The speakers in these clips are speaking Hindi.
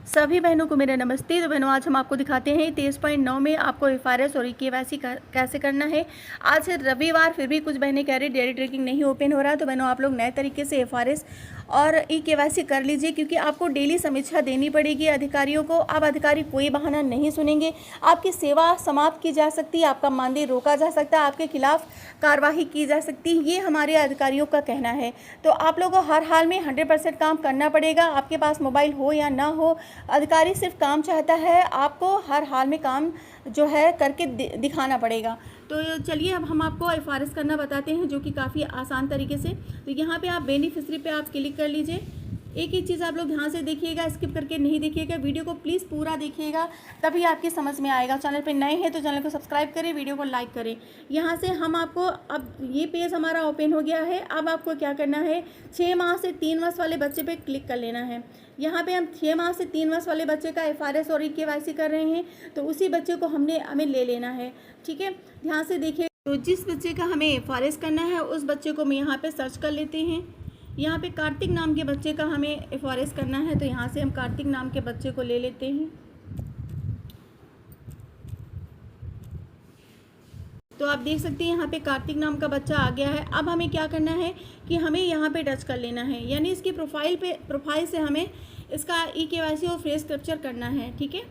सभी बहनों को मेरा नमस्ते। तो बहनों, आज हम आपको दिखाते हैं 23.9 में आपको एफआरएस और केवाईसी कैसे करना है। आज है रविवार, फिर भी कुछ बहनें कह रही डेली ट्रैकिंग नहीं ओपन हो रहा है। तो बहनों, आप लोग नए तरीके से एफआरएस और केवाईसी कर लीजिए, क्योंकि आपको डेली समीक्षा देनी पड़ेगी अधिकारियों को। अब अधिकारी कोई बहाना नहीं सुनेंगे, आपकी सेवा समाप्त की जा सकती है, आपका मानदेय रोका जा सकता है, आपके खिलाफ कार्रवाई की जा सकती है, ये हमारे अधिकारियों का कहना है। तो आप लोगों को हर हाल में 100% काम करना पड़ेगा, आपके पास मोबाइल हो या ना हो। अधिकारी सिर्फ काम चाहता है, आपको हर हाल में काम जो है करके दिखाना पड़ेगा। तो चलिए अब हम आपको एफआरएस करना बताते हैं, जो कि काफ़ी आसान तरीके से। तो यहाँ पे आप बेनिफिशरी पे आप क्लिक कर लीजिए। एक ही चीज़ आप लोग ध्यान से देखिएगा, स्किप करके नहीं देखिएगा, वीडियो को प्लीज़ पूरा देखिएगा, तभी आपकी समझ में आएगा। चैनल पे नए हैं तो चैनल को सब्सक्राइब करें, वीडियो को लाइक करें। यहाँ से हम आपको, अब ये पेज हमारा ओपन हो गया है। अब आपको क्या करना है, 6 माह से 3 वर्ष वाले बच्चे पे क्लिक कर लेना है। यहाँ पे हम 6 माह से 3 वर्ष वाले बच्चे का एफआरएस और केवाईसी कर रहे हैं, तो उसी बच्चे को हमें ले लेना है। ठीक है, ध्यान से देखिए। तो जिस बच्चे का हमें एफआरएस करना है, उस बच्चे को हम यहाँ पे सर्च कर लेते हैं। यहाँ पे कार्तिक नाम के बच्चे का हमें एफआरएस करना है, तो यहाँ से हम कार्तिक नाम के बच्चे को ले लेते हैं। तो आप देख सकते हैं यहाँ पे कार्तिक नाम का बच्चा आ गया है। अब हमें क्या करना है कि हमें यहाँ पे टच कर लेना है, यानी इसकी प्रोफाइल से हमें इसका केवाईसी और फेस कैप्चर करना है। ठीक है,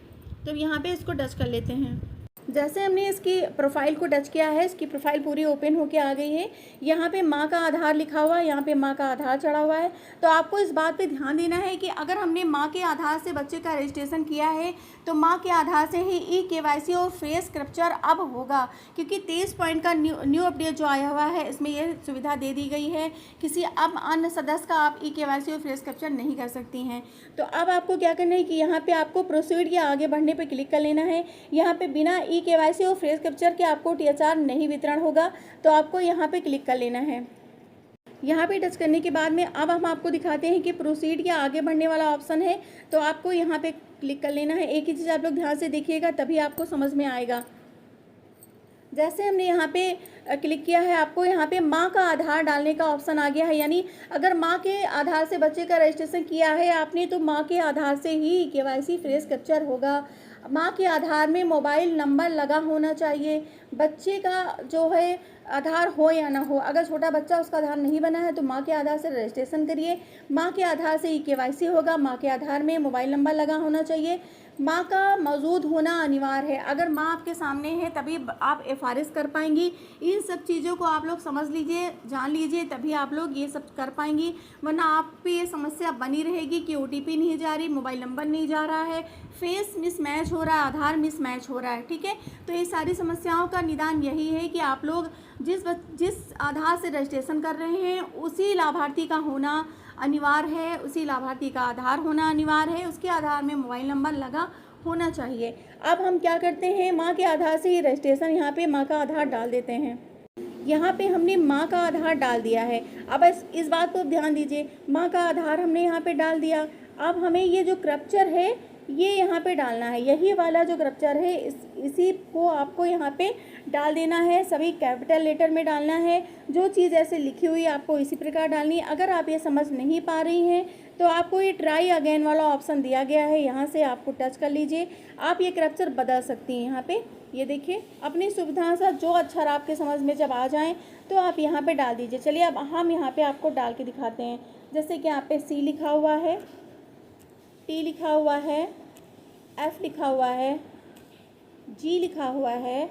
तो यहाँ पे इसको टच कर लेते हैं। जैसे हमने इसकी प्रोफाइल को टच किया है, इसकी प्रोफाइल पूरी ओपन होके आ गई है। यहाँ पे माँ का आधार लिखा हुआ है, यहाँ पे माँ का आधार चढ़ा हुआ है। तो आपको इस बात पे ध्यान देना है कि अगर हमने माँ के आधार से बच्चे का रजिस्ट्रेशन किया है, तो माँ के आधार से ही केवाईसी और फेस कैप्चर अब होगा, क्योंकि 23 पॉइंट का न्यू अपडेट जो आया हुआ है, इसमें यह सुविधा दे दी गई है, किसी अब अन्य सदस्य का आप केवाईसी और फेस कैप्चर नहीं कर सकती हैं। तो अब आपको क्या करना है कि यहाँ पे आपको प्रोसीड या आगे बढ़ने पे क्लिक कर लेना है। यहाँ पे बिना केवाईसी और फेस कैप्चर के आपको टीएचआर नहीं वितरण होगा, तो आपको यहाँ पे क्लिक कर लेना है। यहाँ पे टच करने के बाद में अब हम आपको दिखाते हैं कि प्रोसीड या आगे बढ़ने वाला ऑप्शन है, तो आपको यहाँ पे क्लिक कर लेना है। एक ही चीज़ आप लोग ध्यान से देखिएगा, तभी आपको समझ में आएगा। जैसे हमने यहाँ पे क्लिक किया है, आपको यहाँ पे माँ का आधार डालने का ऑप्शन आ गया है, यानी अगर माँ के आधार से बच्चे का रजिस्ट्रेशन किया है आपने, तो माँ के आधार से ही केवाईसी फेस कैप्चर होगा। माँ के आधार में मोबाइल नंबर लगा होना चाहिए। बच्चे का जो है आधार हो या ना हो, अगर छोटा बच्चा उसका आधार नहीं बना है तो माँ के आधार से रजिस्ट्रेशन करिए। माँ के आधार से केवाईसी होगा। माँ के आधार में मोबाइल नंबर लगा होना चाहिए। माँ का मौजूद होना अनिवार्य है, अगर माँ आपके सामने है तभी आप एफआरएस कर पाएंगी। इन सब चीज़ों को आप लोग समझ लीजिए, जान लीजिए, तभी आप लोग ये सब कर पाएंगी, वरना आप पे ये समस्या बनी रहेगी कि ओटीपी नहीं जा रही, मोबाइल नंबर नहीं जा रहा है, फेस मिसमैच हो रहा है, आधार मिसमैच हो रहा है। ठीक है, तो ये सारी समस्याओं का निदान यही है कि आप लोग जिस आधार से रजिस्ट्रेशन कर रहे हैं उसी लाभार्थी का होना अनिवार्य है, उसी लाभार्थी का आधार होना अनिवार्य है, उसके आधार में मोबाइल नंबर लगा होना चाहिए। अब हम क्या करते हैं, माँ के आधार से ही रजिस्ट्रेशन, यहाँ पे माँ का आधार डाल देते हैं। यहाँ पे हमने माँ का आधार डाल दिया है। अब इस बात को ध्यान दीजिए, माँ का आधार हमने यहाँ पे डाल दिया। अब हमें ये जो कैप्चर है ये यहाँ पे डालना है, यही वाला जो कैप्चर है इसी को आपको यहाँ पे डाल देना है। सभी कैपिटल लेटर में डालना है, जो चीज़ ऐसे लिखी हुई है आपको इसी प्रकार डालनी है। अगर आप ये समझ नहीं पा रही हैं तो आपको ये ट्राई अगेन वाला ऑप्शन दिया गया है, यहाँ से आपको टच कर लीजिए। आप ये कैप्चर बदल सकती हैं। यहाँ पे ये देखिए, अपनी सुविधा से जो अक्षर आपके समझ में जब आ जाएं तो आप यहाँ पे डाल दीजिए। चलिए अब हम यहाँ पे आपको डाल के दिखाते हैं। जैसे कि यहाँ पे सी लिखा हुआ है, टी लिखा हुआ है, एफ लिखा हुआ है, जी लिखा हुआ है,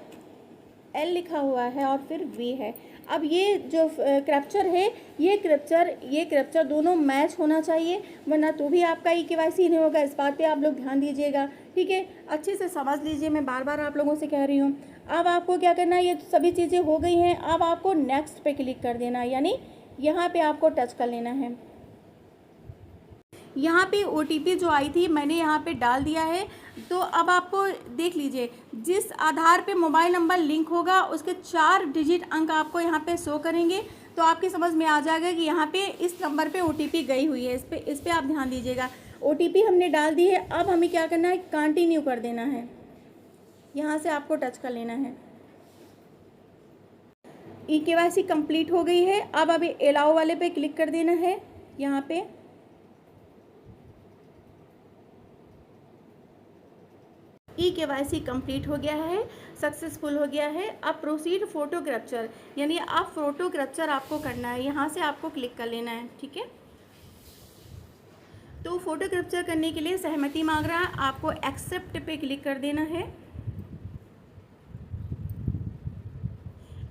एल लिखा हुआ है और फिर वी है। अब ये जो कैप्चर है, ये कैप्चर दोनों मैच होना चाहिए, वरना तो भी आपका केवाईसी नहीं होगा। इस बात पे आप लोग ध्यान दीजिएगा। ठीक है, अच्छे से समझ लीजिए, मैं बार बार आप लोगों से कह रही हूँ। अब आपको क्या करना है, ये सभी चीज़ें हो गई हैं। अब आपको नेक्स्ट पे क्लिक कर देना है, यानी यहाँ पे आपको टच कर लेना है। यहाँ पे ओटीपी जो आई थी मैंने यहाँ पे डाल दिया है। तो अब आपको देख लीजिए, जिस आधार पे मोबाइल नंबर लिंक होगा उसके 4 डिजिट अंक आपको यहाँ पे शो करेंगे, तो आपकी समझ में आ जाएगा कि यहाँ पे इस नंबर पे ओटीपी गई हुई है। इस पे आप ध्यान दीजिएगा। ओटीपी हमने डाल दी है। अब हमें क्या करना है, कंटिन्यू कर देना है, यहाँ से आपको टच कर लेना है। केवाईसी कंप्लीट हो गई है। अब अभी अलाउ वाले पे क्लिक कर देना है। यहाँ पे KYC कंप्लीट हो गया है, सक्सेसफुल हो गया है। अब प्रोसीड फ़ोटो कैप्चर, यानी अब फ़ोटो कैप्चर आपको करना है, यहाँ से आपको क्लिक कर लेना है। ठीक है, तो फ़ोटो कैप्चर करने के लिए सहमति मांग रहा है, आपको एक्सेप्ट पे क्लिक कर देना है।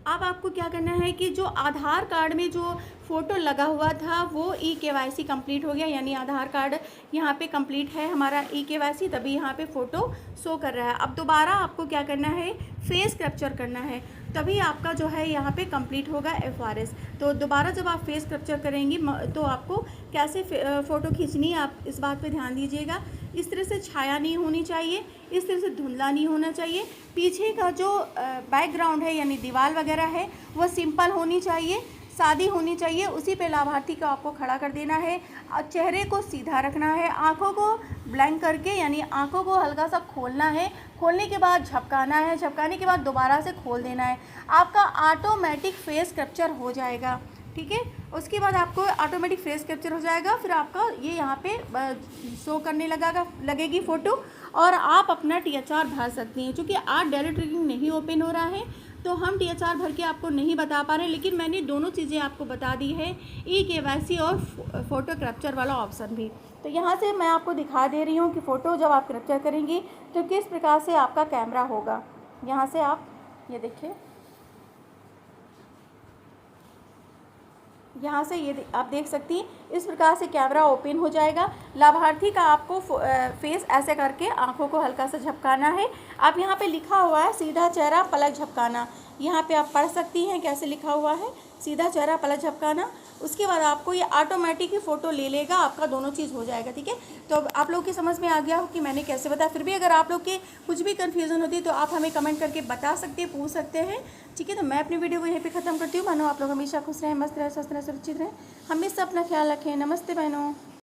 अब आपको क्या करना है कि जो आधार कार्ड में जो फ़ोटो लगा हुआ था वो KYC कंप्लीट हो गया, यानी आधार कार्ड यहाँ पे कंप्लीट है हमारा KYC, तभी यहाँ पे फ़ोटो शो कर रहा है। अब दोबारा आपको क्या करना है, फेस कैप्चर करना है, तभी आपका जो है यहाँ पे कंप्लीट होगा FRS। तो दोबारा जब आप फेस कैप्चर करेंगी तो आपको कैसे फ़ोटो खींचनी है, आप इस बात पे ध्यान दीजिएगा। इस तरह से छाया नहीं होनी चाहिए, इस तरह से धुंधला नहीं होना चाहिए। पीछे का जो बैकग्राउंड है यानी दीवार वगैरह है वह सिंपल होनी चाहिए, सादी होनी चाहिए। उसी पे लाभार्थी को आपको खड़ा कर देना है। चेहरे को सीधा रखना है, आँखों को ब्लैंक करके यानी आँखों को हल्का सा खोलना है, खोलने के बाद झपकाना है, झपकाने के बाद दोबारा से खोल देना है। आपका ऑटोमेटिक फेस कैप्चर हो जाएगा। ठीक है, उसके बाद आपको ऑटोमेटिक फेस कैप्चर हो जाएगा, फिर आपका ये यहाँ पे शो करने लगेगी फ़ोटो, और आप अपना THR भर सकती हैं। चूँकि आज डायरेक्ट ट्रैकिंग नहीं ओपन हो रहा है तो हम THR भर के आपको नहीं बता पा रहे, लेकिन मैंने दोनों चीज़ें आपको बता दी है, KYC और फ़ोटो कैप्चर वाला ऑप्शन भी। तो यहाँ से मैं आपको दिखा दे रही हूँ कि फ़ोटो जब आप कैप्चर करेंगी तो किस प्रकार से आपका कैमरा होगा। यहाँ से आप ये देखिए, यहाँ से ये आप देख सकती हैं, इस प्रकार से कैमरा ओपन हो जाएगा। लाभार्थी का आपको फेस ऐसे करके आंखों को हल्का सा झपकाना है। आप यहाँ पे लिखा हुआ है सीधा चेहरा पलक झपकाना, यहाँ पे आप पढ़ सकती हैं कैसे लिखा हुआ है, सीधा चेहरा पलक झपकाना। उसके बाद आपको ये ऑटोमेटिक ही फ़ोटो ले लेगा, आपका दोनों चीज़ हो जाएगा। ठीक है, तो अब आप लोग की समझ में आ गया हो कि मैंने कैसे बताया। फिर भी अगर आप लोग के कुछ भी कन्फ्यूज़न होती है तो आप हमें कमेंट करके बता सकते हैं, पूछ सकते हैं। ठीक है, तो मैं अपनी वीडियो को यहीं पे ख़त्म करती हूँ। मानो आप लोग हमेशा खुश रहें, मस्त रहें, स्वस्थ रहें, सुरक्षित रहें, हमेशा अपना ख्याल रखें। नमस्ते बहनों।